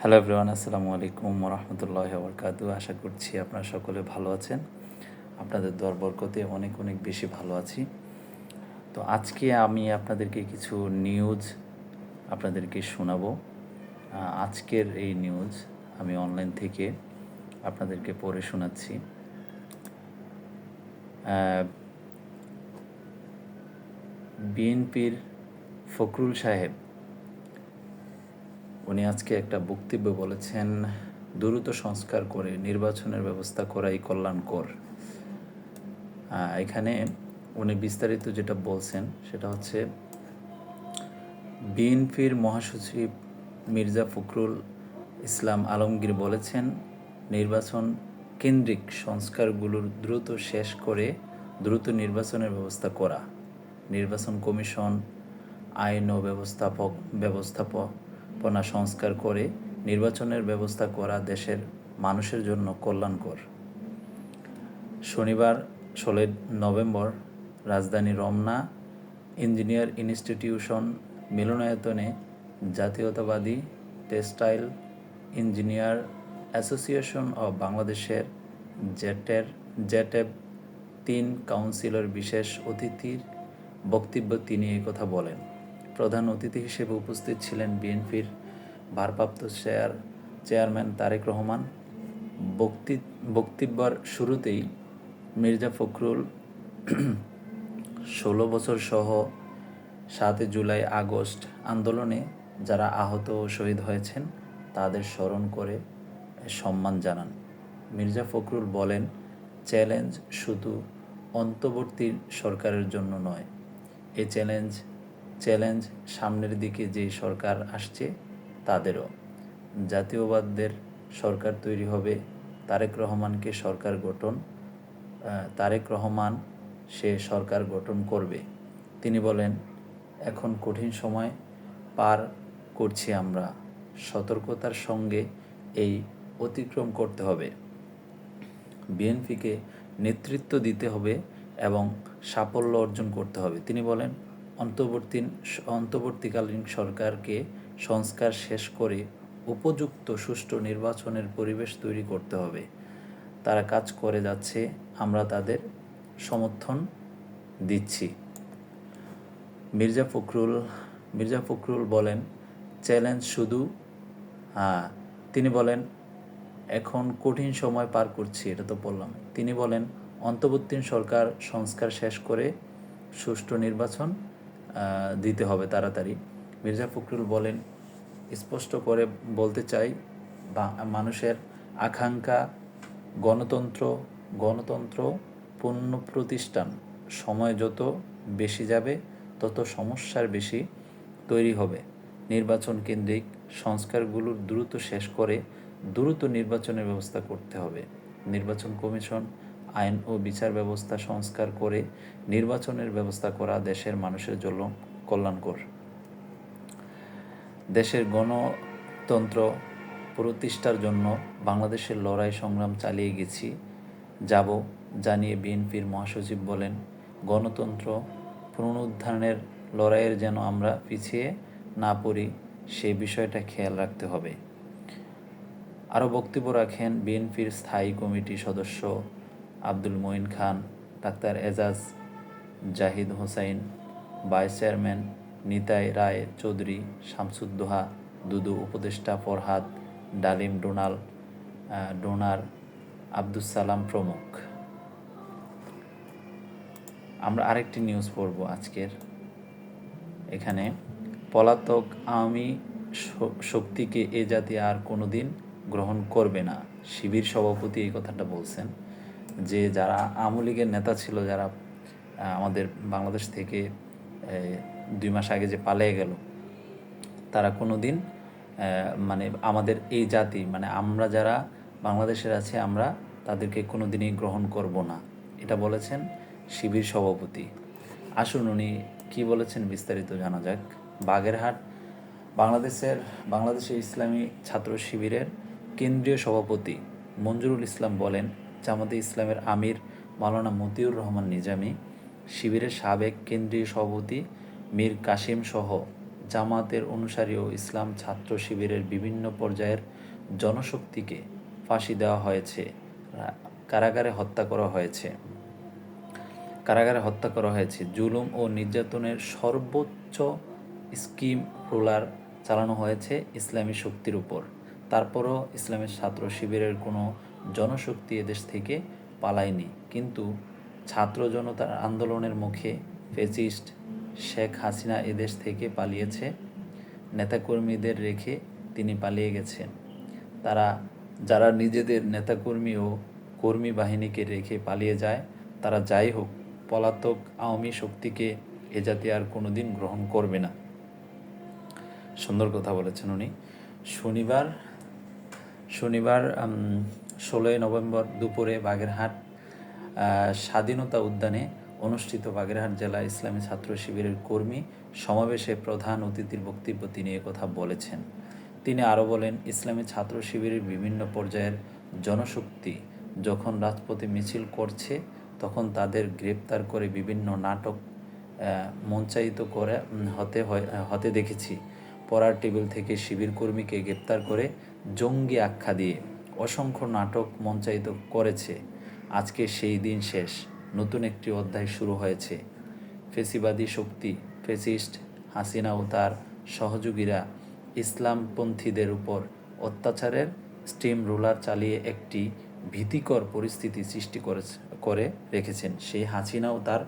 Hello everyone, আসসালামু আলাইকুম রহমতুল্লাহ বরকাতু। আশা করছি আপনারা সকলে ভালো আছেন। আপনাদের দোয়ার বরকতে অনেক অনেক বেশি ভালো আছি। তো আজকে আমি আপনাদেরকে কিছু নিউজ আপনাদেরকে শোনাবো। আজকের এই নিউজ আমি অনলাইন থেকে আপনাদেরকে পড়ে শোনাচ্ছি। বিএনপির ফখরুল সাহেব উনি আজকে একটা বক্তব্য বলেছেন, দ্রুত সংস্কার করে নির্বাচনের ব্যবস্থা করাই কল্যাণকর। এখানে উনি বিস্তারিত যেটা বলছেন সেটা হচ্ছে, বিএনপির মহাসচিব মির্জা ফখরুল ইসলাম আলমগীর বলেছেন, নির্বাচন কেন্দ্রিক সংস্কারগুলোর দ্রুত শেষ করে দ্রুত নির্বাচনের ব্যবস্থা করা, নির্বাচন কমিশন আইন ও ব্যবস্থাপনা সংস্কার করে নির্বাচনের ব্যবস্থা করা দেশের মানুষের জন্য কল্যাণকর। শনিবার 16 নভেম্বর রাজধানী রমনা ইঞ্জিনিয়ার ইনস্টিটিউশন মিলনায়তনে জাতীয়তাবাদী টেক্সটাইল ইঞ্জিনিয়ার অ্যাসোসিয়েশন অব বাংলাদেশের জেটেব 3 কাউন্সিলর বিশেষ অতিথির বক্তব্য তিনি এই কথা বলেন। প্রধান অতিথি হিসেবে উপস্থিত ছিলেন বিএনপির ভারপ্রাপ্ত চেয়ারম্যান তারেক রহমান। বক্তব্যের শুরুতেই মির্জা ফখরুল 16 বছর সহ 7 জুলাই আগস্ট আন্দোলনে যারা আহত ও শহীদ হয়েছেন তাদের স্মরণ করে সম্মান জানান। মির্জা ফখরুল বলেন, চ্যালেঞ্জ শুধু অন্তর্বর্তী সরকারের জন্য নয়, এই চ্যালেঞ্জ সামনের দিকে যে সরকার আসছে তাদেরও। জাতীয়বাদের সরকার তৈরি হবে, তারেক রহমান সে সরকার গঠন করবে। তিনি বলেন, এখন কঠিন সময় পার করছি আমরা, সতর্কতার সঙ্গে এই অতিক্রম করতে হবে। বিএনপিকে নেতৃত্ব দিতে হবে এবং সাফল্য অর্জন করতে হবে। তিনি বলেন, অন্তর্বর্তীকালীন সরকারকে সংস্কার শেষ করে উপযুক্ত সুষ্ঠু নির্বাচনের পরিবেশ তৈরি করতে হবে। তারা কাজ করে যাচ্ছে, আমরা তাদের সমর্থন দিচ্ছি। মির্জা ফখরুল বলেন, চ্যালেঞ্জ শুধু তিনি বলেন, এখন কঠিন সময় পার করছি, এটা তো বললাম। তিনি বলেন, অন্তর্বর্তী সরকার সংস্কার শেষ করে সুষ্ঠু নির্বাচন দিতে হবে তাড়াতাড়ি। মির্জা ফখরুল বলেন, স্পষ্ট করে বলতে চাই, মানুষের আকাঙ্ক্ষা গণতন্ত্র পুনঃপ্রতিষ্ঠান। সময় যত বেশি যাবে তত সমস্যার বেশি তৈরি হবে। নির্বাচন কেন্দ্রিক সংস্কারগুলো দ্রুত শেষ করে দ্রুত নির্বাচনের ব্যবস্থা করতে হবে। নির্বাচন কমিশন আইন ও বিচার ব্যবস্থা সংস্কার করে নির্বাচনের ব্যবস্থা করা দেশের মানুষের জন্য কল্যাণকর। দেশের গণতন্ত্র প্রতিষ্ঠার জন্য বাংলাদেশের লড়াই সংগ্রাম চালিয়ে যাব জানিয়ে বিএনপির মহাসচিব বলেন, গণতন্ত্র পুনরুদ্ধারের লড়াইয়ের যেন আমরা পিছিয়ে না পড়ি সেই বিষয়টা খেয়াল রাখতে হবে। আরও বক্তব্য রাখেন বিএনপির স্থায়ী কমিটির সদস্য Abdul Moyeen Khan, doctor Ejaz Zahid Hossain, vice chairman Nitai Roy Chowdhury, Shamsuddoha Dudu, উপদেষ্টা ফরহাদ, ডালিম ডোনার আব্দুস সালাম প্রমুখ। আমরা আরেকটি নিউজ পড়ব আজকের। এখানে, পলাতক আওয়ামী শক্তিকে এ জাতি আর কোনো দিন গ্রহণ করবে না। শিবির সভাপতি এই কথাটা বলছেন, যে যারা আওয়ামী লীগের নেতা ছিল, যারা আমাদের বাংলাদেশ থেকে 2 মাস আগে যে পালিয়ে গেল, তারা কোনো দিন আমাদের এই জাতি আমরা যারা বাংলাদেশের আছি, আমরা তাদেরকে কোনো দিনই গ্রহণ করব না, এটা বলেছেন শিবির সভাপতি। আসুন উনি কি বলেছেন বিস্তারিত জানা যাক। বাগেরহাট বাংলাদেশের ইসলামী ছাত্র শিবিরের কেন্দ্রীয় সভাপতি মঞ্জুরুল ইসলাম বলেন, জামাতে ইসলামের আমির মাওলানা মতিউর রহমান নিজামী, শিবিরের সাবেক কেন্দ্রীয় সভাপতি মীর কাসিম সহ জামাতের অনুসারী ও ইসলাম ছাত্র শিবিরের বিভিন্ন পর্যায়ের জনশক্তিকে ফাঁসি দেওয়া হয়েছে, কারাগারে হত্যা করা হয়েছে। জুলুম ও নির্যাতনের সর্বোচ্চ স্কিম রোলার চালানো হয়েছে ইসলামী শক্তির উপর। তারপরও ইসলামী ছাত্র শিবিরের কোনো জনশক্তি এদেশ থেকে পালায়নি, কিন্তু ছাত্র জনতার আন্দোলনের মুখে ফ্যাসিস্ট শেখ হাসিনা এদেশ থেকে পালিয়েছে। নেতাকর্মীদের রেখে তিনি পালিয়ে গেছেন। যারা নিজেদের নেতাকর্মী ও কর্মী বাহিনীকে রেখে পালিয়ে যায়, তারা যাই হোক, পলাতক আওয়ামী শক্তিকে এ জাতি আর কোনোদিন গ্রহণ করবে না। সুন্দর কথা বলেছেন উনি। শনিবার 16ই নভেম্বর দুপুরে বাগেরহাট স্বাধীনতা উদ্যানে অনুষ্ঠিত বাগেরহাট জেলা ইসলামী ছাত্র শিবিরের কর্মী সমাবেশে প্রধান অতিথির বক্তব্য তিনি কথা বলেছেন। তিনি আরও বলেন, ইসলামী ছাত্র শিবিরের বিভিন্ন পর্যায়ের জনশক্তি যখন রাজপথে মিছিল করছে, তখন তাদের গ্রেপ্তার করে বিভিন্ন নাটক মঞ্চায়িত হতে দেখেছি। পড়ার টেবিল থেকে শিবির কর্মীকে গ্রেপ্তার করে জঙ্গি আখ্যা দিয়ে অসংখ্য নাটক মঞ্চায়িত করেছে। আজকে সেই দিন শেষ, নতুন একটি অধ্যায় শুরু হয়েছে। ফেসিবাদী শক্তি ফ্যাসিস্ট হাসিনা ও তার সহযোগীরা ইসলামপন্থীদের উপর অত্যাচারের স্টিম রোলার চালিয়ে একটি ভীতিকর পরিস্থিতি সৃষ্টি করে রেখেছেন। সেই হাসিনা ও তার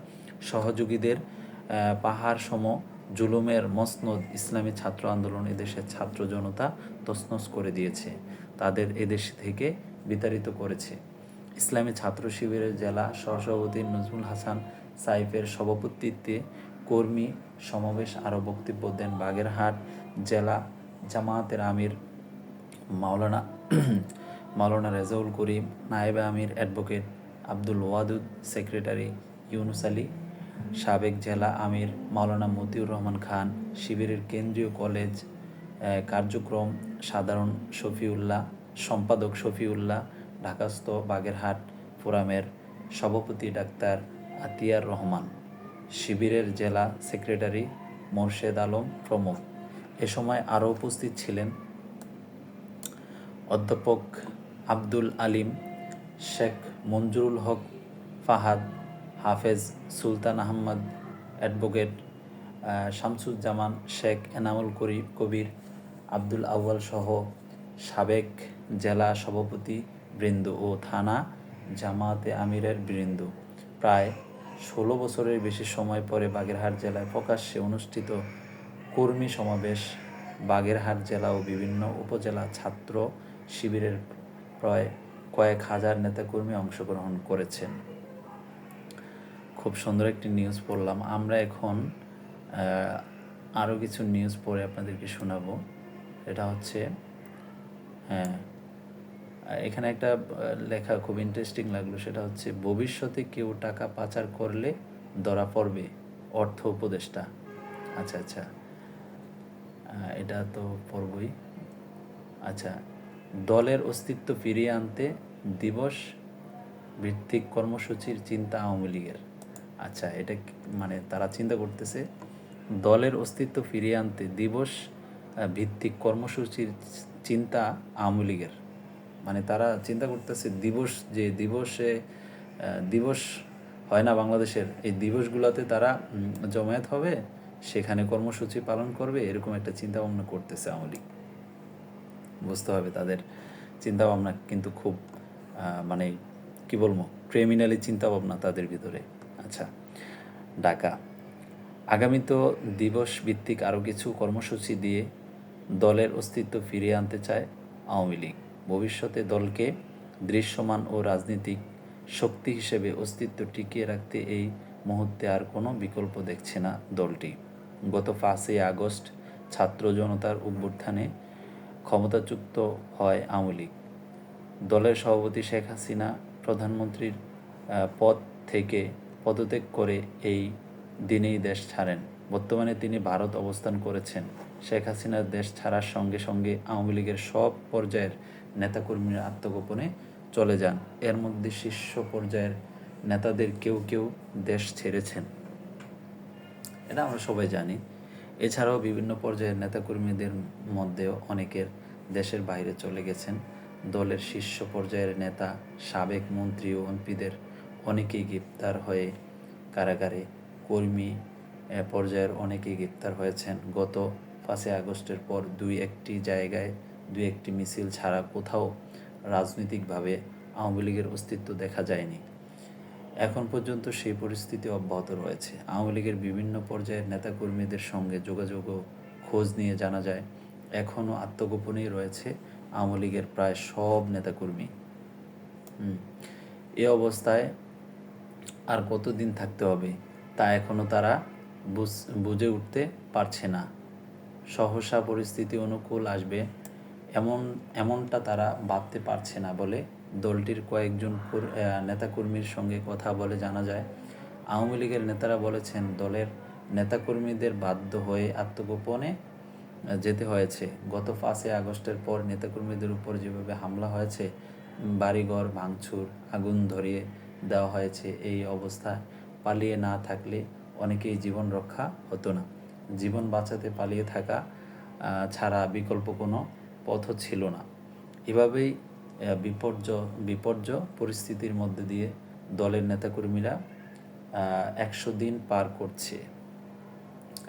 সহযোগীদের পাহাড় সম জুলুমের মসনদ ইসলামী ছাত্র আন্দোলন এদেশের ছাত্র জনতা তছনছ করে দিয়েছে, তাদের এদেশ থেকে বিতাড়িত করেছে। ইসলামী ছাত্র শিবিরের জেলা সহসভাপতি নজমুল হাসান সাইফের সভাপতিত্বে কর্মী সমাবেশ আরও বক্তব্য দেন বাগেরহাট জেলা জামায়াতের আমির মাওলানা রেজাউল করিম, নায়েবে আমির অ্যাডভোকেট আব্দুল ওয়াদুদ, সেক্রেটারি ইউনুস আলী, সাবেক জেলা আমির মাওলানা মতিউর রহমান খান, শিবিরের কেন্দ্রীয় কলেজ কার্যক্রম সম্পাদক শফিউল্লাহ, ঢাকাস্থ বাগেরহাট ফোরামের সভাপতি ডাক্তার আতিয়ার রহমান, শিবিরের জেলা সেক্রেটারি মোর্শেদ আলম প্রমুখ। এ সময় আরও উপস্থিত ছিলেন অধ্যাপক আব্দুল আলিম, শেখ মঞ্জুরুল হক ফাহাদ, হাফেজ সুলতান আহমদ, অ্যাডভোকেট শামসুজ্জামান, শেখ এনামুল কবির, আব্দুল আউয়াল সহ সাবেক জেলা সভাপতি বৃন্দ ও থানা জামায়াতে আমিরের বৃন্দ। প্রায় 16 বছরের বেশি সময় পরে বাগেরহাট জেলায় প্রকাশ্যে অনুষ্ঠিত কর্মী সমাবেশ বাগেরহাট জেলা ও বিভিন্ন উপজেলা ছাত্র শিবিরের প্রায় কয়েক হাজার নেতাকর্মী অংশগ্রহণ করেছেন। খুব সুন্দর একটি নিউজ পড়লাম। আমরা এখন আরও কিছু নিউজ পড়ে আপনাদেরকে শোনাবো। এটা হচ্ছে এখানে একটা লেখা খুব ইন্টারেস্টিং লাগলো, সেটা হচ্ছে ভবিষ্যতে কেউ টাকা পাচার করলে ধরা পড়বে, অর্থ উপদেষ্টা। আচ্ছা, এটা তো পড়বই। আচ্ছা, দলের অস্তিত্ব ফিরিয়ে আনতে দিবস ভিত্তিক কর্মসূচির চিন্তা আওয়ামী লীগের। আচ্ছা, এটা মানে তারা চিন্তা করতেছে দলের অস্তিত্ব ফিরিয়ে আনতে দিবস ভিত্তিক কর্মসূচির চিন্তা আওয়ামী লীগের। মানে তারা চিন্তা করতেছে দিবস হয় না বাংলাদেশের, এই দিবসগুলোতে তারা জমায়েত হবে, সেখানে কর্মসূচি পালন করবে, এরকম একটা চিন্তা ভাবনা করতেছে আওয়ামী লীগ। বুঝতে হবে তাদের চিন্তা ভাবনা কিন্তু খুব মানে কি বলবো, ক্রিমিনালি চিন্তা ভাবনা তাদের ভিতরে। আচ্ছা, ঢাকা আগামী তো দিবস ভিত্তিক আরও কিছু কর্মসূচি দিয়ে দলের অস্তিত্ব ফিরিয়ে আনতে চায় আওয়ামী লীগ। ভবিষ্যতে দলকে দৃশ্যমান ও রাজনৈতিক শক্তি হিসেবে অস্তিত্ব টিকিয়ে রাখতে এই মুহূর্তে আর কোনো বিকল্প দেখছে না দলটি। গত 5ই আগস্ট ছাত্র জনতার অভ্যুত্থানে ক্ষমতাচ্যুত হয় আওয়ামী লীগ। দলের সভাপতি শেখ হাসিনা প্রধানমন্ত্রীর পদ থেকে পদত্যাগ করে এই দিনেই দেশ ছাড়েন। বর্তমানে তিনি ভারত অবস্থান করেছেন। শেখ হাসিনার দেশ ছাড়ার সঙ্গে সঙ্গে আওয়ামী লীগের সব পর্যায়ের নেতাকর্মীরা আত্মগোপনে চলে যান। এর মধ্যে শীর্ষ পর্যায়ের নেতাদের কেউ কেউ দেশ ছেড়েছেন, এটা আমরা সবাই জানি। এছাড়াও বিভিন্ন পর্যায়ের নেতাকর্মীদের মধ্যেও অনেকের দেশের বাইরে চলে গেছেন। দলের শীর্ষ পর্যায়ের নেতা, সাবেক মন্ত্রী ও এমপিদের অনেকেই গ্রেপ্তার হয়ে কারাগারে। কর্মী পর্যায়ের অনেকেই গ্রেপ্তার হয়েছেন। গত 5 আগস্টের পর দুই একটি মিছিল ছাড়া কোথাও রাজনৈতিকভাবে আওয়ামী লীগের অস্তিত্ব দেখা যায়নি। এখন পর্যন্ত সেই পরিস্থিতি অব্যাহত রয়েছে। আওয়ামী লীগের বিভিন্ন পর্যায়ের নেতাকর্মীদের সঙ্গে যোগাযোগ ও খোঁজ নিয়ে জানা যায়, এখনও আত্মগোপনেই রয়েছে আওয়ামী লীগের প্রায় সব নেতাকর্মী। এ অবস্থায় আর কতদিন থাকতে হবে তা এখনও তারা বুঝে উঠতে পারছে না। সহসা পরিস্থিতি অনুকূল আসবে এমনটা তারা ভাবতে পারছে না বলে দলটির কয়েকজন নেতাকর্মীর সঙ্গে কথা বলে জানা যায়। আওয়ামী লীগের নেতারা বলেছেন, দলের নেতাকর্মীদের বাধ্য হয়ে আত্মগোপনে যেতে হয়েছে। গত 5 আগস্টের পর নেতাকর্মীদের উপর যেভাবে হামলা হয়েছে, বাড়িঘর ভাঙচুর, আগুন ধরিয়ে দেওয়া হয়েছে, এই অবস্থায় পালিয়ে না থাকলে অনেকেই জীবন রক্ষা হতো না। জীবন বাঁচাতে পালিয়ে থাকা ছাড়া বিকল্প কোনো পথও ছিল না। এভাবেই বিপর্যয় পরিস্থিতির মধ্যে দিয়ে দলের নেতাকর্মীরা 100 দিন পার করছে।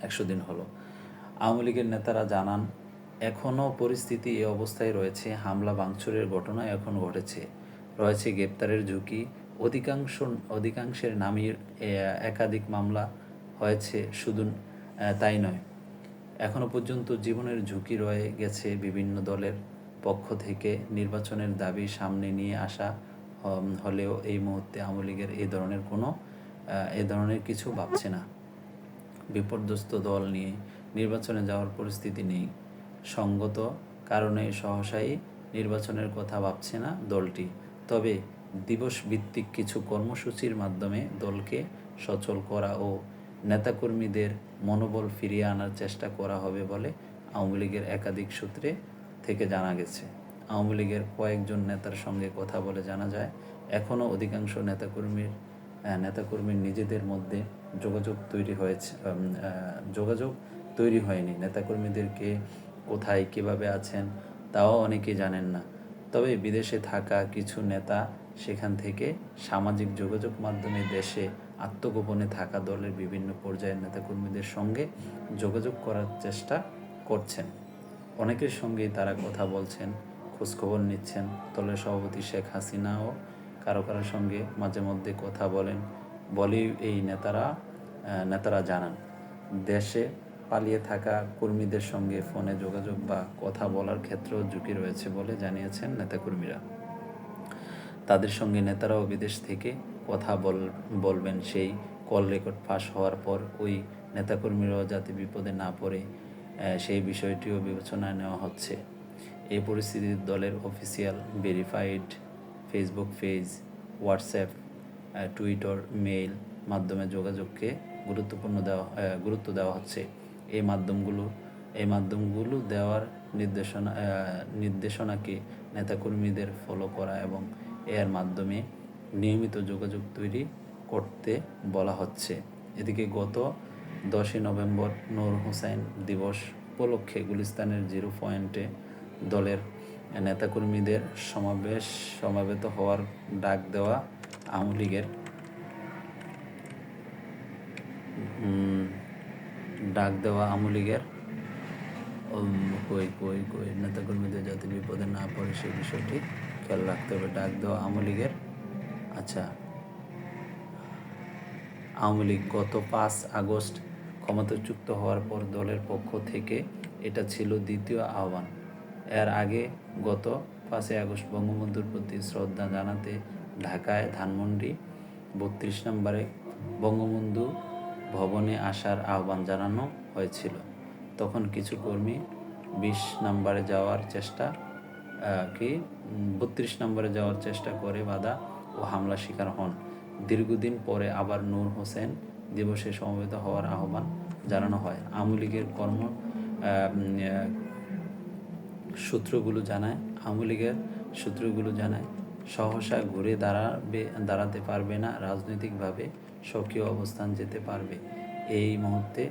100 দিন হলো। আওয়ামী লীগের নেতারা জানান, এখনও পরিস্থিতি এ অবস্থায় রয়েছে। হামলা ভাঙচুরের ঘটনা এখন ঘটেছে, রয়েছে গ্রেপ্তারের ঝুঁকি। অধিকাংশের নামে একাধিক মামলা হয়েছে। শুধু তাই নয়, এখনও পর্যন্ত জীবনের ঝুঁকি রয়ে গেছে। বিভিন্ন দলের পক্ষ থেকে নির্বাচনের দাবি সামনে নিয়ে আসা হলেও এই মুহূর্তে আওয়ামী লীগের এ ধরনের কিছু ভাবছে না। বিপর্যস্ত দল নিয়ে নির্বাচনে যাওয়ার পরিস্থিতি নেই। সঙ্গত কারণে সহসাই নির্বাচনের কথা ভাবছে না দলটি। তবে দিবসভিত্তিক কিছু কর্মসূচির মাধ্যমে দলকে সচল করা ও নেতাকর্মীদের মনোবল ফিরিয়ে আনার চেষ্টা করা হবে বলে আওয়ামী লীগের একাধিক সূত্রে থেকে জানা গেছে। আওয়ামী লীগের কয়েকজন নেতার সঙ্গে কথা বলে জানা যায়, এখনও অধিকাংশ নেতাকর্মীর নিজেদের মধ্যে যোগাযোগ তৈরি হয়নি। নেতাকর্মীদেরকে কোথায় কীভাবে আছেন তাও অনেকেই জানেন না। তবে বিদেশে থাকা কিছু নেতা সেখান থেকে সামাজিক যোগাযোগ মাধ্যমে দেশে আত্মগোপনে থাকা দলের বিভিন্ন পর্যায়ের নেতাকর্মীদের সঙ্গে যোগাযোগ করার চেষ্টা করছেন। অনেকের সঙ্গেই তারা কথা বলছেন, খোঁজখবর নিচ্ছেন। দলের সভাপতি শেখ হাসিনাও কারো সঙ্গে মাঝে মধ্যে কথা বলেন বলেই এই নেতারা জানান। দেশে পালিয়ে থাকা কর্মীদের সঙ্গে ফোনে যোগাযোগ বা কথা বলার ক্ষেত্রেও ঝুঁকি রয়েছে বলে জানিয়েছেন নেতাকর্মীরা। তাদের সঙ্গে নেতারাও বিদেশ থেকে কথা বলবেন। সেই কল রেকর্ড ফাঁস হওয়ার পর ওই নেতাকর্মীরাও যাতে বিপদে না পড়ে সেই বিষয়টিও বিবেচনায় নেওয়া হচ্ছে। এই পরিস্থিতিতে দলের official verified Facebook page, WhatsApp, Twitter, mail মাধ্যমে যোগাযোগকে গুরুত্ব দেওয়া হচ্ছে। এই মাধ্যমগুলো দেওয়ার নির্দেশনাকে নেতাকর্মীদের ফলো করা এবং এর মাধ্যমে নিয়মিত যোগাযোগ তৈরি করতে বলা হচ্ছে। এদিকে গত 10 নভেম্বর নূর হোসেন দিবস উপলক্ষে গুলিস্তানের 0 পয়েন্টে দলের নেতাকর্মীদের সমাবেত হওয়ার ডাক দেওয়া আওয়ামী লীগের নেতাকর্মীদের যাতে বিপদে না পড়ে সেই বিষয়টি খেয়াল রাখতে হবে। ডাক দেওয়া আওয়ামী লীগ গত 5 আগস্ট ক্ষমতাচ্যুত হওয়ার পর দলের পক্ষ থেকে এটা ছিল দ্বিতীয় আহ্বান। এর আগে গত 5 আগস্ট বঙ্গবন্ধুর প্রতি শ্রদ্ধা জানাতে ঢাকায় ধানমন্ডি 32 নম্বরে বঙ্গবন্ধু ভবনে আসার আহ্বান জানানো হয়েছিল। তখন কিছু কর্মী 32 নম্বরে যাওয়ার চেষ্টা করে বাধা ও হামলা শিকার হন। দীর্ঘদিন পরে আবার নূর হোসেন দিবসে সমবেত হওয়ার আহ্বান জানানো হয়। আওয়ামী লীগের সূত্রগুলো জানায় সহসা ঘুরে দাঁড়াতে পারবে না, রাজনৈতিকভাবে সক্রিয় অবস্থান যেতে পারবে এই মুহূর্তে,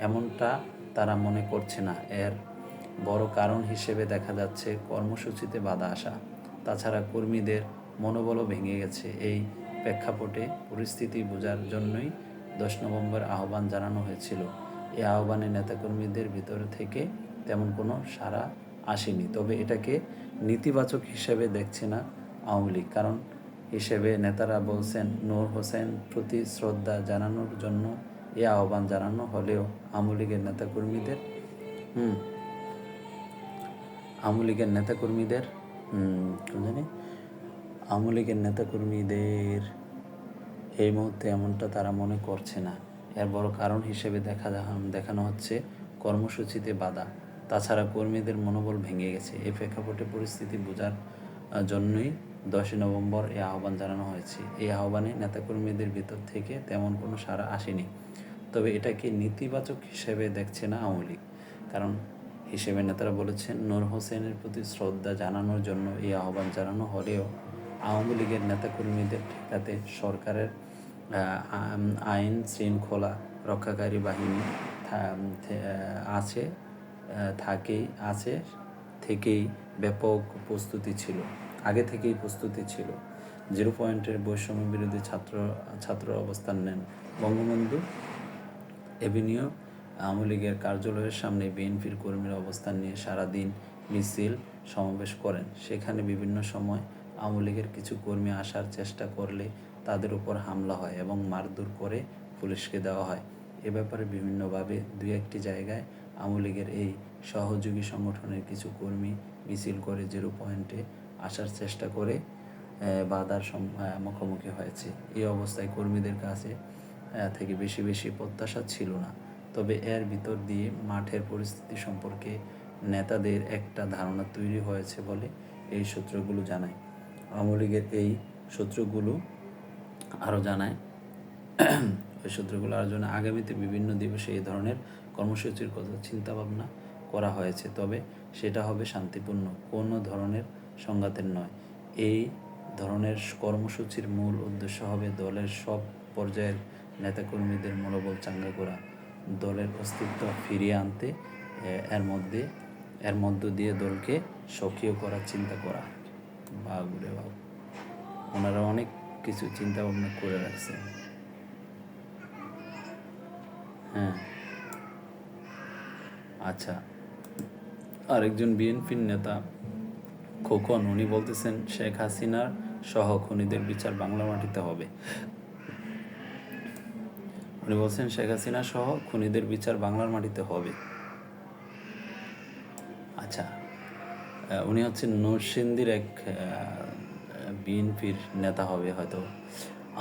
এমনটা তারা মনে করছে না। এর বড় কারণ হিসেবে দেখা যাচ্ছে কর্মসূচিতে বাধা আসা। তাছাড়া কর্মীদের মনোবলও ভেঙে গেছে। এই প্রেক্ষাপটে পরিস্থিতি বোঝার জন্যই 10 নভেম্বর আহ্বান জানানো হয়েছিল। এই আহ্বানে নেতাকর্মীদের ভিতর থেকে তেমন কোনো সাড়া আসেনি। তবে এটাকে নেতিবাচক হিসেবে দেখছে না আওয়ামী লীগ। কারণ হিসেবে নেতারা বলছেন নূর হোসেন প্রতি শ্রদ্ধা জানানোর জন্য এই আহ্বান জানানো হলেও আওয়ামী লীগের নেতাকর্মীদের আওয়ামী লীগের নেতাকর্মীদের আওয়ামী লীগের নেতাকর্মীদের এই মুহূর্তে এমনটা তারা মনে করছে না। এর বড় কারণ হিসেবে দেখানো হচ্ছে কর্মসূচিতে বাধা। তাছাড়া কর্মীদের মনোবল ভেঙে গেছে। এই প্রেক্ষাপটে পরিস্থিতি বোঝার জন্যই 10 নভেম্বর এই আহ্বান জানানো হয়েছে। এই আহ্বানে নেতাকর্মীদের ভিতর থেকে তেমন কোনো সাড়া আসেনি। তবে এটাকে নেতিবাচক হিসেবে দেখছে না আওয়ামী লীগ। কারণ হিসেবে নেতারা বলেছেন নূর হোসেনের প্রতি শ্রদ্ধা জানানোর জন্য এই আহ্বান জানানো হলেও আওয়ামী লীগের নেতাকর্মীদের ঠেকাতে সরকারের আইন শৃঙ্খলা রক্ষাকারী বাহিনী থেকেই ব্যাপক প্রস্তুতি ছিল। আগে থেকেই প্রস্তুতি ছিল। 0 পয়েন্টের বৈষম্য বিরোধী ছাত্র অবস্থান নেন। বঙ্গবন্ধু এভিনিউ আওয়ামী লীগের কার্যালয়ের সামনে বিএনপির কর্মীরা অবস্থান নিয়ে সারাদিন মিছিল সমাবেশ করেন। সেখানে বিভিন্ন সময় আওয়ামী লীগের কিছু কর্মী আসার চেষ্টা করলে তাদের উপর হামলা হয় এবং মারধর করে পুলিশকে দেওয়া হয়। এ ব্যাপারে বিভিন্নভাবে 2-1টি জায়গায় আওয়ামী লীগের এই সহযোগী সংগঠনের কিছু কর্মী মিছিল করে 0 পয়েন্টে আসার চেষ্টা করে বাধার মুখোমুখি হয়েছে। এই অবস্থায় কর্মীদের কাছে থেকে বেশি প্রত্যাশা ছিল না। তবে এর ভিতর দিয়ে মাঠের পরিস্থিতি সম্পর্কে নেতাদের একটা ধারণা তৈরি হয়েছে বলে এই সূত্রগুলো জানায়। আওয়ামী লীগের এই সূত্রগুলো আরও জানায় আগামীতে বিভিন্ন দিবসে এই ধরনের কর্মসূচির কথা চিন্তাভাবনা করা হয়েছে। তবে সেটা হবে শান্তিপূর্ণ, কোনো ধরনের সংঘাতের নয়। এই ধরনের কর্মসূচির মূল উদ্দেশ্য হবে দলের সব পর্যায়ের নেতাকর্মীদের মনোবল চাঙ্গা করা, দলের অস্তিত্ব ফিরিয়ে আনতে, এর মধ্য দিয়ে দলকে সক্রিয় করার চিন্তা করা। বাবুরে বাবু, ওনারা অনেক কিছু চিন্তা ভাবনা করে রাখছেন। হ্যাঁ, আচ্ছা, আরেকজন বিএনপির নেতা খোকন, উনি বলতেছেন শেখ হাসিনার সহ খুনিদের বিচার বাংলা মাটিতে হবে। উনি বলছেন শেখ হাসিনা সহ খুনিদের বিচার বাংলার মাটিতে হবে। আচ্ছা, উনি হচ্ছেন নরসিংদীর এক বিএনপির নেতা হবে হয়তো।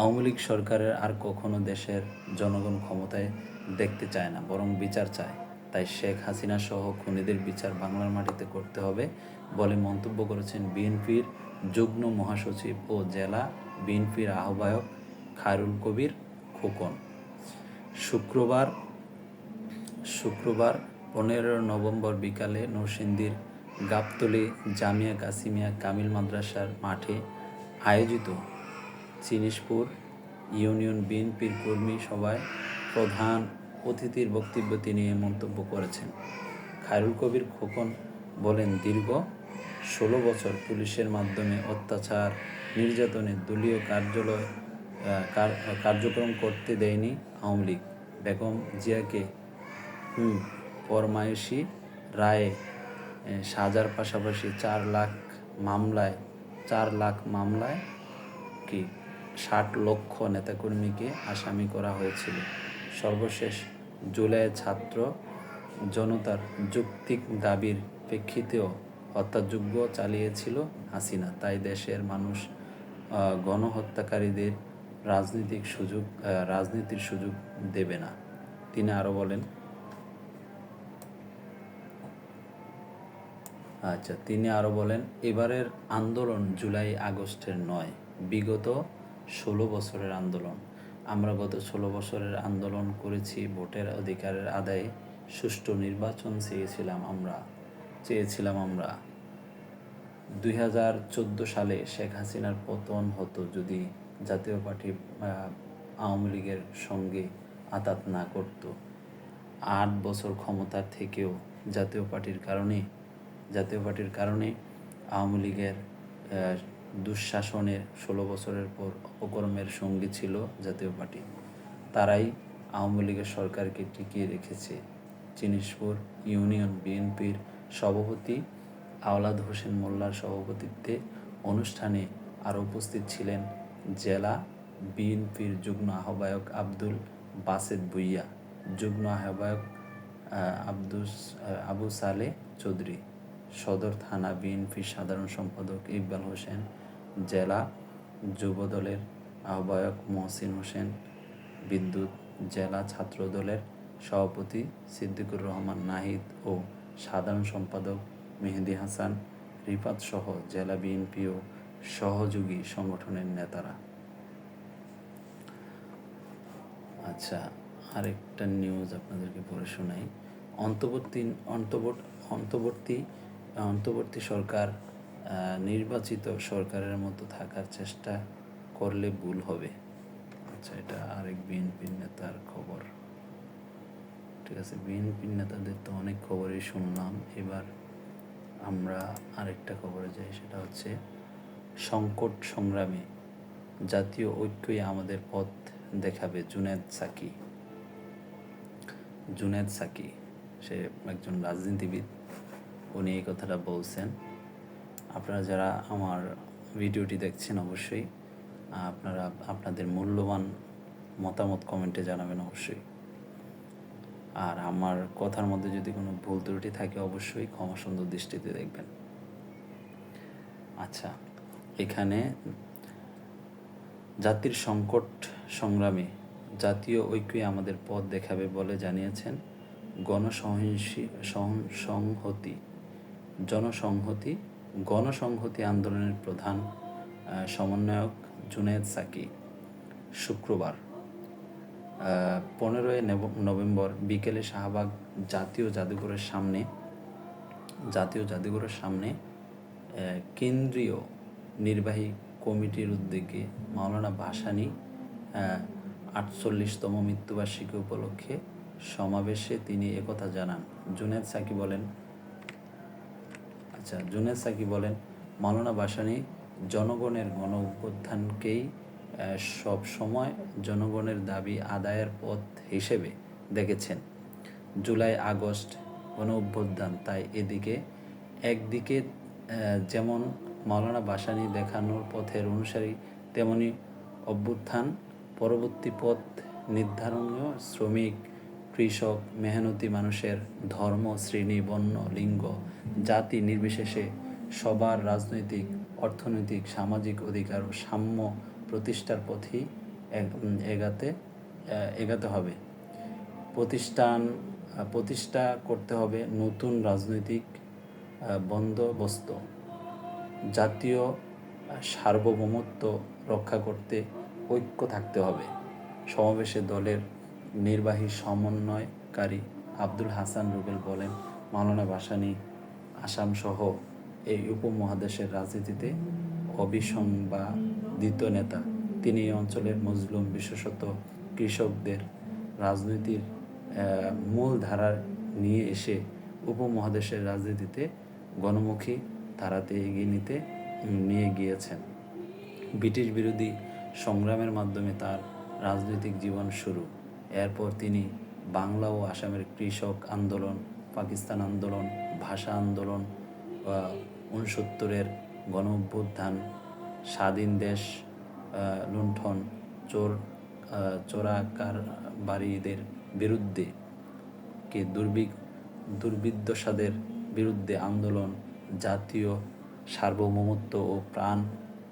আওয়ামী লীগ সরকারের আর কখনো দেশের জনগণ ক্ষমতায় দেখতে চায় না, বরং বিচার চায়। তাই শেখ হাসিনা সহ খুনিদের বিচার বাংলার মাটিতে করতে হবে বলে মন্তব্য করেছেন বিএনপির যুগ্ম মহাসচিব ও জেলা বিএনপির আহ্বায়ক খায়রুল কবির খোকন। শুক্রবার 15 নভেম্বর বিকালে নরসিংদীর গাবতলী জামিয়া কাসিমিয়া কামিল মাদ্রাসার মাঠে আয়োজিত চিনিশপুর ইউনিয়ন বিএনপির কর্মী সভায় প্রধান অতিথির বক্তব্য তিনি এ মন্তব্য করেছেন। খায়রুল কবির খোকন বলেন, দীর্ঘ 16 বছর পুলিশের মাধ্যমে অত্যাচার নির্যাতনে দলীয় কার্যক্রম করতে দেয়নি আওয়ামী লীগ। বেগম জিয়াকে ফরমায়েশি রায়ে সাজার পাশাপাশি 4 লাখ মামলায় 60 লক্ষ নেতাকর্মীকে আসামি করা হয়েছিল। সর্বশেষ জুলাইয়ে ছাত্র জনতার যৌক্তিক দাবির প্রেক্ষিতেও হত্যাযজ্ঞ চালিয়েছিল হাসিনা। তাই দেশের মানুষ গণহত্যাকারীদের রাজনীতির সুযোগ দেবে না। তিনি আরও বলেন, এবারের আন্দোলন জুলাই আগস্টের নয়, বিগত 16 বছরের আন্দোলন। আমরা গত 16 বছরের আন্দোলন করেছি ভোটের অধিকারের আদায়ে, সুষ্ঠু নির্বাচন চেয়েছিলাম আমরা। 2014 সালে শেখ হাসিনার পতন হতো যদি জাতীয় পার্টি আওয়ামী লীগের সঙ্গে আঁতাত না করত। 8 বছর ক্ষমতার থেকেও জাতীয় পার্টির কারণে আওয়ামী লীগের দুঃশাসনের 16 বছরের পর অপকর্মের সঙ্গী ছিল জাতীয় পার্টি। তারাই আওয়ামী লীগের সরকারকে টিকিয়ে রেখেছে। জিনিসপুর ইউনিয়ন বিএনপির সভাপতি আওলাদ হোসেন মোল্লার সভাপতিত্বে অনুষ্ঠানে আরও উপস্থিত ছিলেন জেলা বিএনপির যুগ্ম আহ্বায়ক আব্দুল বাসেত ভূঁইয়া, যুগ্ম আহ্বায়ক আবু সালেহ চৌধুরী, সদর থানা বিএনপির সাধারণ সম্পাদক ইকবাল হোসেন, জেলা যুবদলের আহ্বায়ক মহসিন হোসেন, বিদ্যুৎ জেলা ছাত্রদলের সভাপতি সিদ্দিকুর রহমান নাহিদ ও সাধারণ সম্পাদক মেহেদী হাসান রিফাত সহ জেলা বিএনপি ও সহযোগী সংগঠনের নেতারা। আচ্ছা, আরেকটা নিউজ আপনাদেরকে পড়ে শোনাই। অন্তর্বর্তী সরকার নির্বাচিত সরকারের মতো থাকার চেষ্টা করলে ভুল হবে। আচ্ছা, এটা আরেক বিএনপির নেতার খবর। ঠিক আছে, বিএনপির নেতাদের তো অনেক খবরই শুনলাম, এবার আমরা আরেকটা খবরে যাই। সেটা হচ্ছে সংকট সংগ্রামে জাতীয় ঐক্যই আমাদের পথ দেখাবে জুনেদ সাকি। সে একজন রাজনীতিবিদ, উনি এই কথাটা বলছেন। আপনারা যারা আমার ভিডিওটি দেখছেন অবশ্যই আপনারা আপনাদের মূল্যবান মতামত কমেন্টে জানাবেন অবশ্যই। আর আমার কথার মধ্যে যদি কোনো ভুল ত্রুটি থাকে অবশ্যই ক্ষমা সুন্দর দৃষ্টিতে দেখবেন। আচ্ছা, এখানে জাতির সংকট সংগ্রামে জাতীয় ঐক্যই আমাদের পথ দেখাবে বলে জানিয়েছেন গণসংহতি আন্দোলনের প্রধান সমন্বয়ক জুনেদ সাকি শুক্রবার 15 নভেম্বর বিকেলে শাহবাগ জাতীয় জাদুঘরের সামনে কেন্দ্রীয় নির্বাহী কমিটির উদ্যোগে মাওলানা ভাসানী 48তম মৃত্যুবার্ষিকী উপলক্ষে সমাবেশে তিনি একথা জানান। জুনেদ সাকি বলেন, মাওলানা ভাসানী জনগণের গণ অভ্যুত্থানকেই সব সময় জনগণের দাবি আদায়ের পথ হিসেবে দেখেছেন। জুলাই আগস্ট গণ অভ্যুত্থান তাই একদিকে যেমন মাওলানা ভাসানী দেখানোর পথের অনুসারী, তেমনি অভ্যুত্থান পরবর্তী পথ নির্ধারণীয় শ্রমিক, কৃষক, মেহনতি মানুষের ধর্ম, শ্রেণী, বর্ণ, লিঙ্গ, জাতি নির্বিশেষে সবার রাজনৈতিক, অর্থনৈতিক, সামাজিক অধিকার ও সাম্য প্রতিষ্ঠার পথেই এগাতে হবে। প্রতিষ্ঠা করতে হবে নতুন রাজনৈতিক বন্দোবস্ত। জাতীয় সার্বভৌমত্ব রক্ষা করতে ঐক্য থাকতে হবে। সমাবেশে দলের নির্বাহী সমন্বয়কারী আব্দুল হাসান রুবেল বলেন, মাওলানা ভাসানী আসামসহ এই উপমহাদেশের রাজনীতিতে অবিসংবাদিত নেতা। তিনি এই অঞ্চলের মজলুম, বিশেষত কৃষকদের রাজনীতির মূল ধারায় নিয়ে এসে উপমহাদেশের রাজনীতিতে গণমুখী ধারাতে নিয়ে গিয়েছেন। ব্রিটিশ বিরোধী সংগ্রামের মাধ্যমে তার রাজনৈতিক জীবন শুরু। এরপর তিনি বাংলা ও আসামের কৃষক আন্দোলন, পাকিস্তান আন্দোলন, ভাষা আন্দোলন, 69-এর গণ অভ্যুত্থান, স্বাধীন দেশ লুণ্ঠন, চোরাকারবারিদের বিরুদ্ধে দুর্বিদ্বসাদের বিরুদ্ধে আন্দোলন, জাতীয় সার্বভৌমত্ব ও প্রাণ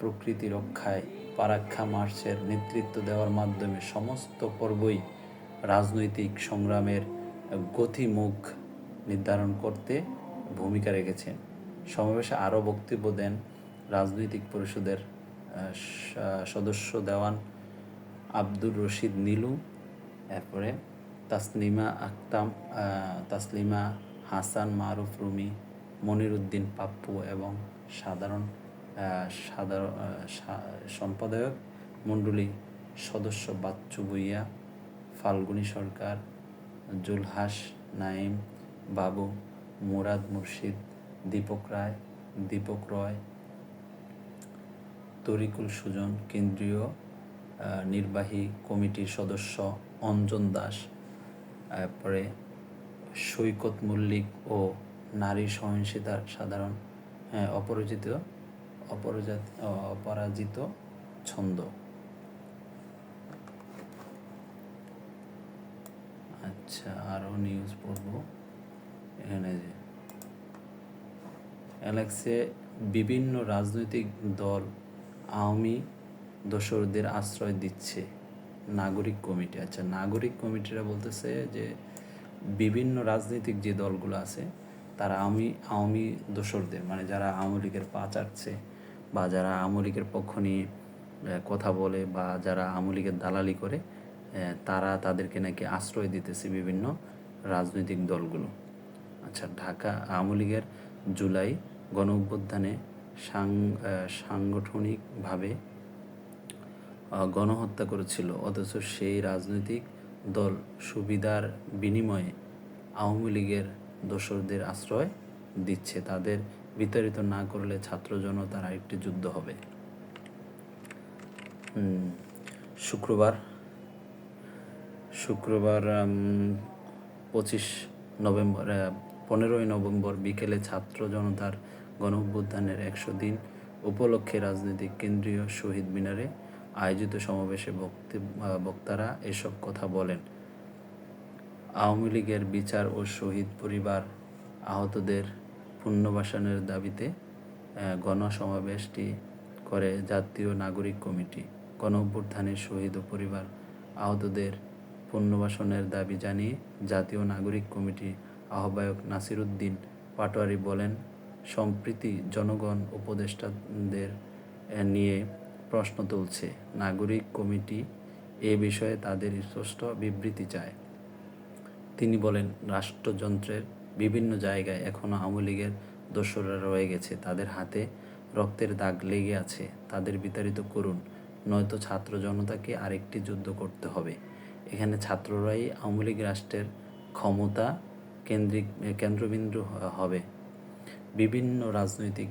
প্রকৃতি রক্ষায় পারাখ্যা মার্চের নেতৃত্ব দেওয়ার মাধ্যমে সমস্ত পর্বই রাজনৈতিক সংগ্রামের গতিমুখ নির্ধারণ করতে ভূমিকা রেখেছেন। সমাবেশে আরও বক্তব্য দেন রাজনৈতিক পরিষদের সদস্য দেওয়ান আব্দুর রশিদ নীলু, এরপরে তাসলিমা হাসান, মারুফ রুমি, মনির উদ্দিন পাপ্পু এবং সাধারণ সম্পাদক মণ্ডলী সদস্য বাচ্চু ভূঁইয়া, ফাল্গুনী সরকার, জুলহাস নাইম, বাবু, মুরাদ মুর্শিদ, দীপক রয়, তরিকুল সুজন, কেন্দ্রীয় নির্বাহী কমিটির সদস্য অঞ্জন দাস, তারপরে সৈকত মল্লিক ও নারী সহিংসতার সাধারণ অপরাজিত ছন্দ। আচ্ছা, আরও নিউজ পড়ব। এখানে যে অ্যালেক্সে বিভিন্ন রাজনৈতিক দল আওয়ামী দোসরদের আশ্রয় দিচ্ছে নাগরিক কমিটি। আচ্ছা, নাগরিক কমিটিরা বলতেছে যে বিভিন্ন রাজনৈতিক যে দলগুলো আছে তারা আওয়ামী দোসরদের, মানে যারা আওয়ামী লীগের পা চাটছে বা যারা আওয়ামী লীগের পক্ষ নিয়ে কথা বলে বা যারা আওয়ামী লীগের দালালি করে, তারা তাদেরকে নাকি আশ্রয় দিতেছে বিভিন্ন রাজনৈতিক দলগুলো। আচ্ছা, ঢাকা আওয়ামী লীগের জুলাই গণ অভ্যুত্থানে সাংগঠনিকভাবে গণহত্যা করেছিল, অথচ সেই রাজনৈতিক দল সুবিধার বিনিময়ে আওয়ামী লীগের দোসরদের আশ্রয় দিচ্ছে। তাদের বিতাড়িত না করলে ছাত্র জনতার আরেকটি যুদ্ধ হবে। শুক্রবার 15ই নভেম্বর বিকেলে ছাত্র জনতার গণঅভ্যুত্থানের 100 দিন উপলক্ষে রাজনৈতিক কেন্দ্রীয় শহীদ মিনারে আয়োজিত সমাবেশে বক্তারা এসব কথা বলেন। আওয়ামী লীগের বিচার ও শহীদ পরিবার আহতদের পুনর্বাসনের দাবিতে গণসমাবেশটি করে জাতীয় নাগরিক কমিটি। গণঅভ্যুত্থানের শহীদ ও পরিবার আহতদের পুনর্বাসনের দাবি জানিয়ে জাতীয় নাগরিক কমিটির আহ্বায়ক নাসির উদ্দিন পাটোয়ারি বলেন, সম্প্রতি জনগণ উপদেষ্টাদের নিয়ে প্রশ্ন তুলছে। নাগরিক কমিটি এ বিষয়ে তাদের স্পষ্ট বিবৃতি চায়। তিনি বলেন, রাষ্ট্রযন্ত্রের বিভিন্ন জায়গায় এখনও আওয়ামী লীগের দোসররা রয়ে গেছে, তাদের হাতে রক্তের দাগ লেগে আছে, তাদের বিতাড়িত করুন, নয়তো ছাত্র জনতাকে আরেকটি যুদ্ধ করতে হবে। এখানে ছাত্ররাই আওয়ামী লীগ রাষ্ট্রের ক্ষমতা কেন্দ্রবিন্দু হবে। বিভিন্ন রাজনৈতিক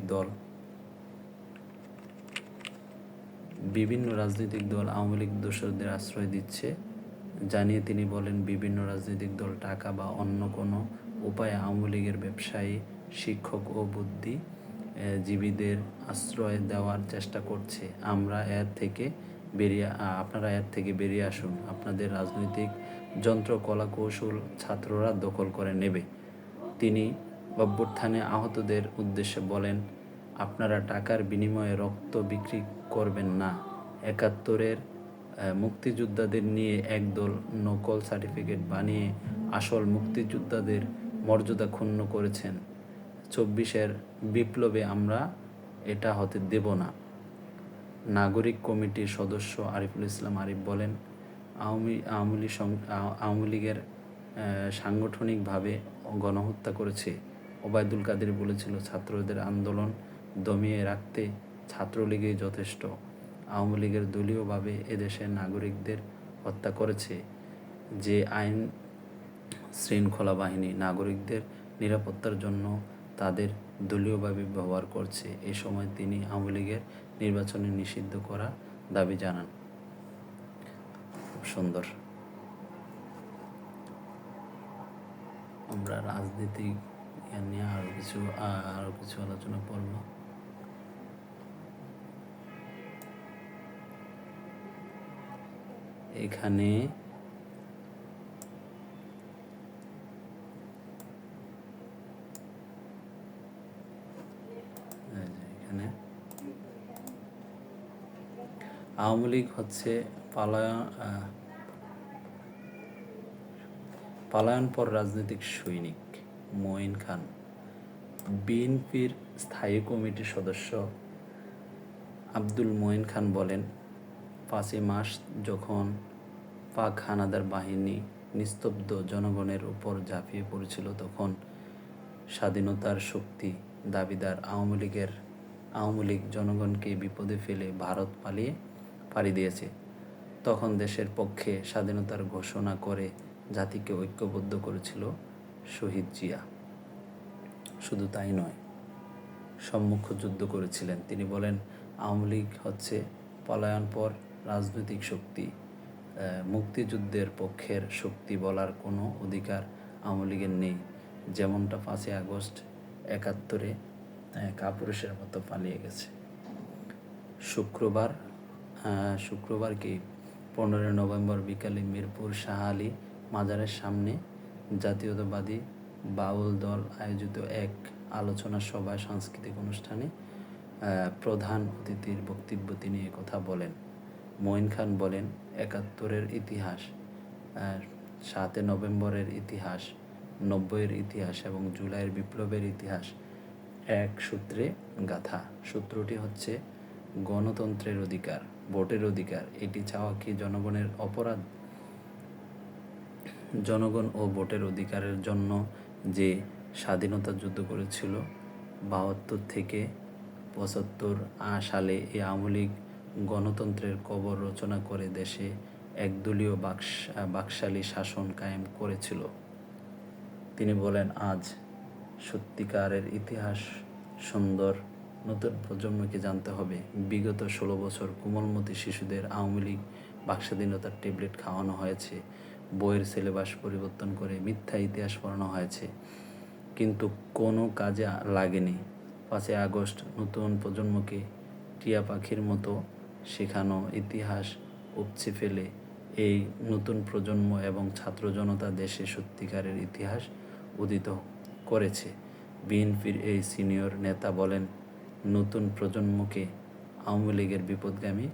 দল আওয়ামী লীগ দোসরদের আশ্রয় দিচ্ছে জানিয়ে তিনি বলেন, বিভিন্ন রাজনৈতিক দল টাকা বা অন্য কোনো উপায়ে আওয়ামী লীগের ব্যবসায়ী, শিক্ষক ও বুদ্ধিজীবীদের আশ্রয় দেওয়ার চেষ্টা করছে। আপনারা এর থেকে বেরিয়ে আসুন। আপনাদের রাজনৈতিক যন্ত্র কলাকৌশল ছাত্ররা দখল করে নেবে। তিনি অভ্যুত্থানে আহতদের উদ্দেশ্যে বলেন, আপনারা টাকার বিনিময়ে রক্ত বিক্রি করবেন না। 71-এর মুক্তিযোদ্ধাদের নিয়ে একদল নকল সার্টিফিকেট বানিয়ে আসল মুক্তিযোদ্ধাদের মর্যাদা ক্ষুণ্ণ করেছেন। 24-এর বিপ্লবে আমরা এটা হতে দেব না। নাগরিক কমিটির সদস্য আরিফুল ইসলাম আরিফ বলেন, আওয়ামী লীগের সাংগঠনিকভাবে গণহত্যা করেছে। ওবায়দুল কাদের বলেছিল, ছাত্রদের আন্দোলন দমিয়ে রাখতে ছাত্রলীগই যথেষ্ট। আওয়ামী লীগের দলীয়ভাবে এদেশের নাগরিকদের হত্যা করেছে। যে আইন শৃঙ্খলা বাহিনী নাগরিকদের নিরাপত্তার জন্য তাদের দলীয়ভাবে ব্যবহার করছে। এ সময় তিনি আওয়ামী লীগের নির্বাচনে নিষিদ্ধ করা দাবি জানান। খুব সুন্দর। আমরা রাজনীতি নিয়ে আরও কিছু আলোচনা করব। এখানে আওয়ামী লীগ হচ্ছে পালায়নপর রাজনৈতিক সৈনিক। মঈন খান। বিএনপির স্থায়ী কমিটির সদস্য আব্দুল মঈন খান বলেন, 5ই মার্চ যখন পাক হানাদার বাহিনী নিস্তব্ধ জনগণের উপর ঝাঁপিয়ে পড়েছিল, তখন স্বাধীনতার শক্তি দাবিদার আওয়ামী লীগ জনগণকে বিপদে ফেলে ভারত পাড়ি দিয়েছে। তখন দেশের পক্ষে স্বাধীনতার ঘোষণা করে জাতিকে ঐক্যবদ্ধ করেছিল শহীদ জিয়া। শুধু তাই নয়, সম্মুখ যুদ্ধ করেছিলেন। তিনি বলেন, আওয়ামী লীগ হচ্ছে পলায়নপর রাজনৈতিক শক্তি, মুক্তিযুদ্ধের পক্ষের শক্তি বলার কোনো অধিকার আওয়ামী লীগের নেই। যেমনটা 5ই আগস্ট 71-এ কাপুরুষের মতো পালিয়ে গেছে। শুক্রবার কি 15 নভেম্বর বিকালে মিরপুর শাহ আলী মাজারের সামনে জাতীয়তাবাদী বাউল দল আয়োজিত এক আলোচনা সভায় সাংস্কৃতিক অনুষ্ঠানে প্রধান অতিথির বক্তব্য তিনি কথা বলেন। মঈন খান বলেন, 71-এর ইতিহাস, 7 নভেম্বরের ইতিহাস, 90-এর ইতিহাস এবং জুলাইয়ের বিপ্লবের ইতিহাস এক সূত্রে গাথা। সূত্রটি হচ্ছে গণতন্ত্রের অধিকার, ভোটের অধিকার। এটি চাওয়া কি জনগণের অপরাধ? জনগণ ও ভোটের অধিকারের জন্য যে স্বাধীনতা যুদ্ধ করেছিল 72 থেকে 75 সালে এই আওয়ামী লীগ গণতন্ত্রের কবর রচনা করে দেশে একদলীয় বাকশালী শাসন কায়েম করেছিল। তিনি বলেন, আজ সত্যিকারের ইতিহাস সুন্দর নতুন প্রজন্মকে জানতে হবে। বিগত 16 বছর কোমলমতি শিশুদের আওয়ামী লীগ বাকস্বাধীনতার ট্যাবলেট খাওয়ানো হয়েছে, বইয়ের সিলেবাস পরিবর্তন করে মিথ্যা ইতিহাস পড়ানো হয়েছে, কিন্তু কোনো কাজে লাগেনি। 5ই আগস্ট নতুন প্রজন্মকে টিয়া পাখির মতো শেখানো ইতিহাস উপচে ফেলে এই নতুন প্রজন্ম এবং ছাত্র জনতা দেশে সত্যিকারের ইতিহাস উদিত করেছে। বিএনপির এই সিনিয়র নেতা বলেন, নতুন প্রজন্মকে আওয়ামী লীগের বিপথগামী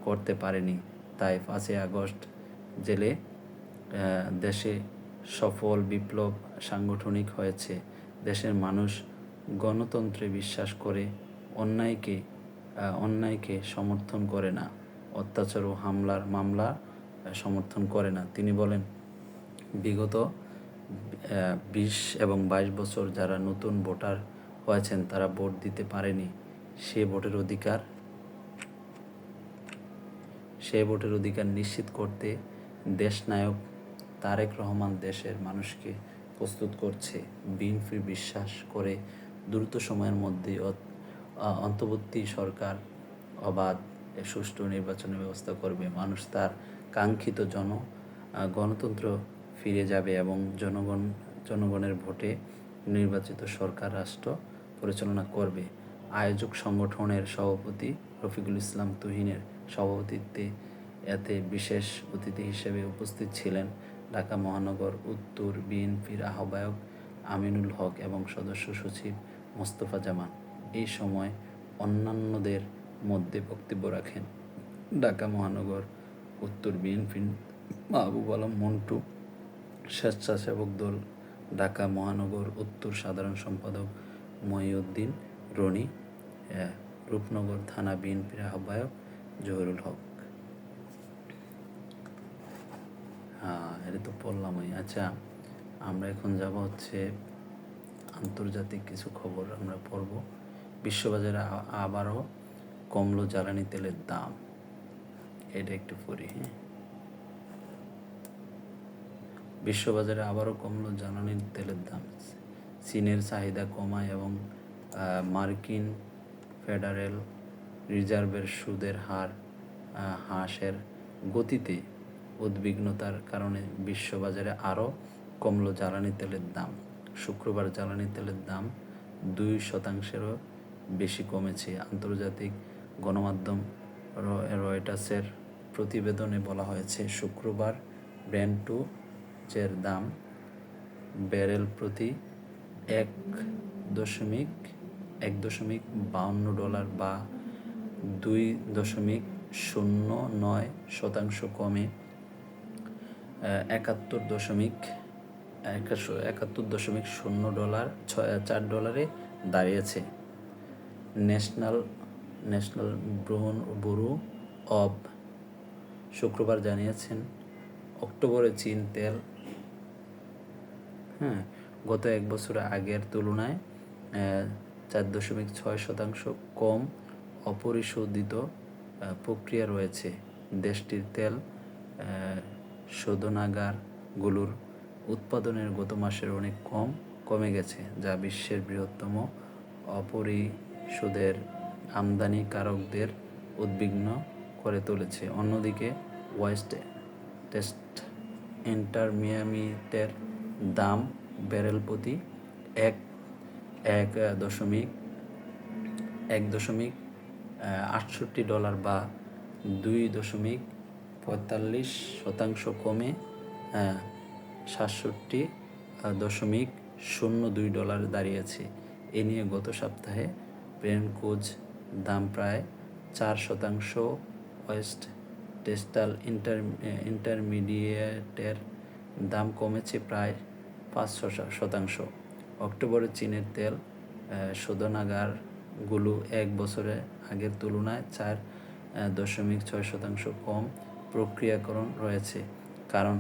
করতে পারেনি, তাই 5ই আগস্ট জেলে দেশে সফল বিপ্লব সাংগঠনিক হয়েছে। দেশের মানুষ গণতন্ত্রে বিশ্বাস করে, অন্যায়কে সমর্থন করে না, অত্যাচার ও মামলা সমর্থন করে না। তিনি বলেন, বিগত 20 এবং 22 বছর যারা নতুন ভোটার হয়েছেন তারা ভোট দিতে পারেনি। সে ভোটের অধিকার নিশ্চিত করতে দেশনায়ক তারেক রহমান দেশের মানুষকে প্রস্তুত করছে। বিএনপি বিশ্বাস করে দ্রুত সময়ের মধ্যে অন্তর্বর্তী সরকার অবাধ সুষ্ঠু নির্বাচনের ব্যবস্থা করবে। মানুষ তার কাঙ্ক্ষিত গণতন্ত্র ফিরে যাবে এবং জনগণের ভোটে নির্বাচিত সরকার রাষ্ট্র পরিচালনা করবে। আয়োজক সংগঠনের সভাপতি রফিকুল ইসলাম তুহিনের সভাপতিত্বে এতে বিশেষ অতিথি হিসেবে উপস্থিত ছিলেন ঢাকা মহানগর উত্তর বিএনপির আহ্বায়ক আমিনুল হক এবং সদস্য সচিব মোস্তফা জামান। এই সময় অন্যান্যদের মধ্যে বক্তব্য রাখেন ঢাকা মহানগর উত্তর বিএনপির মাহবুব আলম মন্টু, স্বেচ্ছাসেবক দল ঢাকা মহানগর উত্তর সাধারণ সম্পাদক মহিউদ্দিন রনি, রূপনগর থানা বিএনপির আহ্বায়ক জহিরুল হক। এটা তো পড়লামই। আচ্ছা, আমরা এখন যাব হচ্ছে আন্তর্জাতিক কিছু খবর আমরা পড়ব। বিশ্ববাজারে আবারও কমলো জ্বালানি তেলের দাম, এটা একটু পড়ি। হ্যাঁ, বিশ্ববাজারে আবারও কমলো জ্বালানি তেলের দাম। চীনের চাহিদা কমায় এবং মার্কিন ফেডারেল রিজার্ভের সুদের হার হ্রাসের গতিতে উদ্বিগ্নতার কারণে বিশ্ববাজারে আরও কমলো জ্বালানি তেলের দাম। শুক্রবার জ্বালানি তেলের দাম 2% বেশি কমেছে। আন্তর্জাতিক গণমাধ্যম রয়টার্সের প্রতিবেদনে বলা হয়েছে, শুক্রবার ব্রেন্টের দাম ব্যারেল প্রতি $1.52 বা 2.09% কমে $71.04 দাঁড়িয়েছে। ন্যাশনাল ব্যুরো অব শুক্রবার জানিয়েছেন, অক্টোবরে চীন তেল গত এক বছর আগের তুলনায় 4.6% কম অপরিশোধিত প্রক্রিয়া রয়েছে। দেশটির তেল শোধনাগারগুলোর উৎপাদনের গত মাসের অনেক কমে গেছে, যা বিশ্বের বৃহত্তম অপরিশোধের আমদানিকারকদের উদ্বিগ্ন করে তুলেছে। অন্যদিকে ওয়েস্ট টেক্সাস ইন্টারমিডিয়েটের দাম ব্যারেল প্রতি এক এক দশমিক $1.68 বা 2.45% কমে $67.02 দাঁড়িয়েছে। এ নিয়ে গত সপ্তাহে ব্রেন্ট ক্রুজ দাম প্রায় 4%, ওয়েস্ট টেক্সাস ইন্টারমিডিয়েটের দাম কমেছে প্রায় 5%। অক্টোবরে চীনের তেল শোধনাগারগুলো এক বছর আগের তুলনায় 4.6% কম প্রক্রিয়াকরণ রয়েছে, কারণ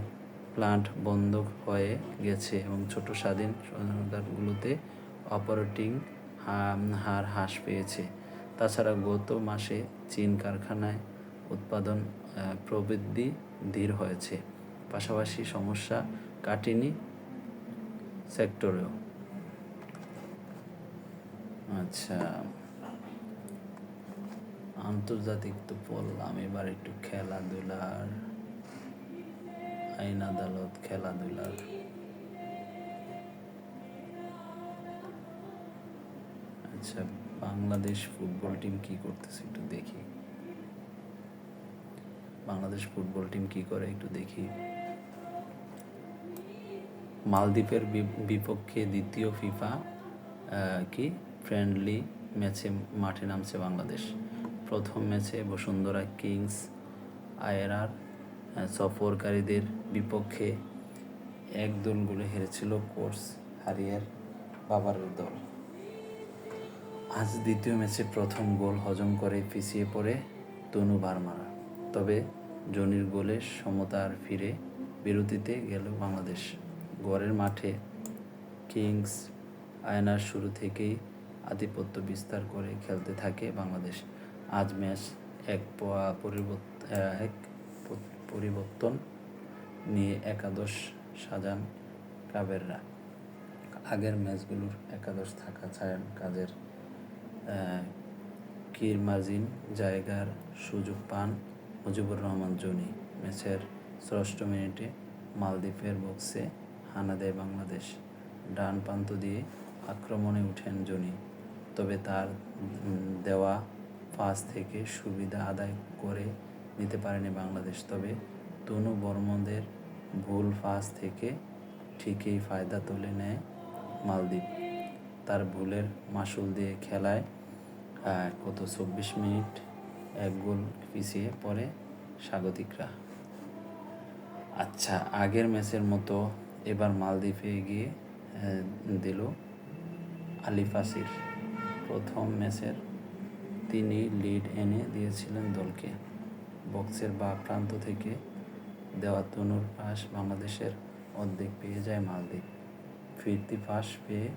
প্লান্ট বন্ধ হয়ে গেছে এবং ছোট স্বাধীন শোধনাগারগুলোতে অপারেটিং হার হ্রাস পেয়েছে। তাছাড়া গত মাসে চীন কারখানায় উৎপাদন প্রবৃদ্ধি ধীর হয়েছে, পাশাপাশি সমস্যা কাটেনি সেক্টরেও। আচ্ছা, আন্তর্জাতিক তো বললাম, এবার একটু খেলাধুলার, আইন আদালত, খেলাধুলার। আচ্ছা, বাংলাদেশ ফুটবল টিম কি করতেছে একটু দেখি। বাংলাদেশ ফুটবল টিম কি করে একটু দেখি। মালদ্বীপের বিপক্ষে দ্বিতীয় ফিফা ফ্রেন্ডলি ম্যাচে মাঠে নামছে বাংলাদেশ। প্রথম ম্যাচে বসুন্ধরা কিংস আয়েরার সফরকারীদের বিপক্ষে 1 গোলে হেরেছিল কোচ হারিয়ের বাবারের দল। আজ দ্বিতীয় ম্যাচে প্রথম গোল হজম করে পিছিয়ে পড়ে তনু ভার্মারা। তবে জনির গোলে সমতার ফিরে বিরতিতে গেল বাংলাদেশ। ঘরের মাঠে কিংস আয়নার শুরু থেকেই আধিপত্য বিস্তার করে খেলতে থাকে বাংলাদেশ। আজ ম্যাচ এক পরিবর্তন নিয়ে একাদশ সাজান কাবেররা। আগের ম্যাচগুলোর একাদশ থাকা ছাড়েন কাজের কিরমাজিন জায়গার সুযোগ পান মুজিবুর রহমান জনি। ম্যাচের ৬৬ মিনিটে মালদ্বীপের বক্সে হানা দেয় বাংলাদেশ। ডান প্রান্ত দিয়ে আক্রমণে উঠেন জনি, তবে তার দেওয়া পাস থেকে সুবিধা আদায় করে নিতে পারেনি বাংলাদেশ। তবে তনু বর্মনদের ভুল পাস থেকে ঠিকই ফায়দা তুলে নেয় মালদ্বীপ। তার ভুলের মাসুল দিয়ে খেলায় ২৪ মিনিট 1 গোল পিছিয়ে পড়ে স্বাগতিকরা। আচ্ছা, আগের ম্যাচের মতো এবার মালদ্বীপে এগিয়ে দিল আলিফাসির। প্রথম ম্যাচের তিনি লিড এনে দিয়েছিলেন দলকে। বক্সের বাঁ প্রান্ত থেকে দেওয়া তনুর পাস বাংলাদেশের অর্ধেক পেয়ে যায় মালদ্বীপ। ফিরতি পাস পেয়ে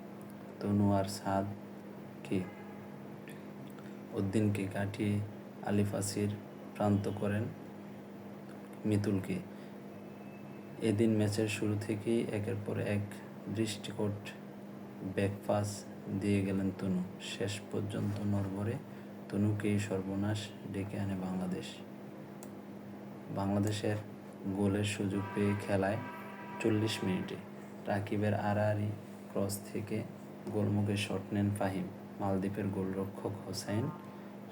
তনু আর সাদকে উদ্দিনকে কাটিয়ে আলিফাসির প্রান্ত করেন মিতুলকে। এদিন ম্যাচের শুরু থেকেই একের পর এক দৃষ্টিকট ব্যাকপাস দিয়ে গেলেন তনু। শেষ পর্যন্ত নড়বড়ে তনুকেই সর্বনাশ ডেকে আনে বাংলাদেশ। বাংলাদেশের গোলের সুযোগ পেয়ে খেলায় ৪০ মিনিটে রাকিবের আড়াআড়ি ক্রস থেকে গোলমুখে শট নেন ফাহিম। মালদ্বীপের গোলরক্ষক হোসাইন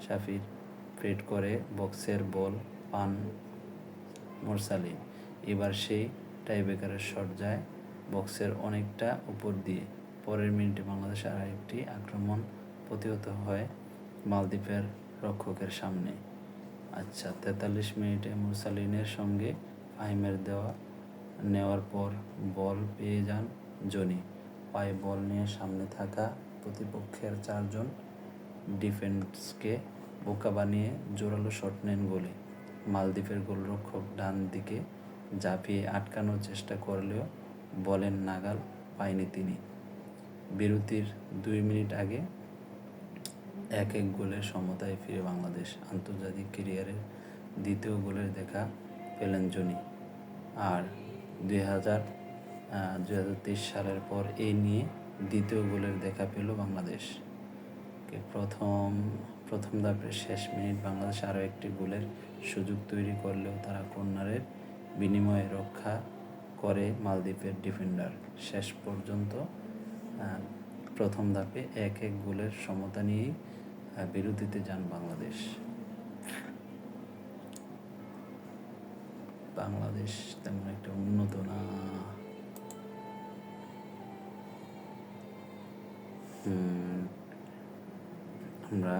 শাফির ফেড করে বক্সের বল পান মোরসালিন। এবার সেই টাইব্রেকারের শট যায় বক্সের অনেকটা উপর দিয়ে। পরের মিনিটে বাংলাদেশের আরেকটি আক্রমণ প্রতিহত হয় মালদ্বীপের রক্ষকের সামনে। আচ্ছা, ৪৩ মিনিটে মোরসালিনের সঙ্গে ফাহিমের নেওয়ার পর বল পেয়ে যান জনি। পায়ে বল নিয়ে সামনে থাকা প্রতিপক্ষের 4 জন ডিফেন্সকে বোকা বানিয়ে জোরালো শট নেন গোলে। মালদ্বীপের গোলরক্ষক ডান দিকে ঝাঁপিয়ে আটকানোর চেষ্টা করলেও বলের নাগাল পায়নি তিনি। বিরতির 2 মিনিট আগে 1-1 গোলের সমতায় ফিরে বাংলাদেশ। আন্তর্জাতিক ক্যারিয়ারের দ্বিতীয় গোলের দেখা পেলেন জনি। আর 2023 সালের পর এই নিয়ে দ্বিতীয় গোলের দেখা পেল বাংলাদেশ। প্রথম ধাপের শেষ মিনিট বাংলাদেশ আরও একটি গোলের সুযোগ তৈরি করলেও তারা কর্নারের বিনিময়ে রক্ষা করে মালদ্বীপের ডিফেন্ডার। শেষ পর্যন্ত প্রথম ধাপে 1-1 গোলের সমতা নিয়েই বিরতিতে যান বাংলাদেশ। বাংলাদেশ তেমন একটা উন্নত না। আমরা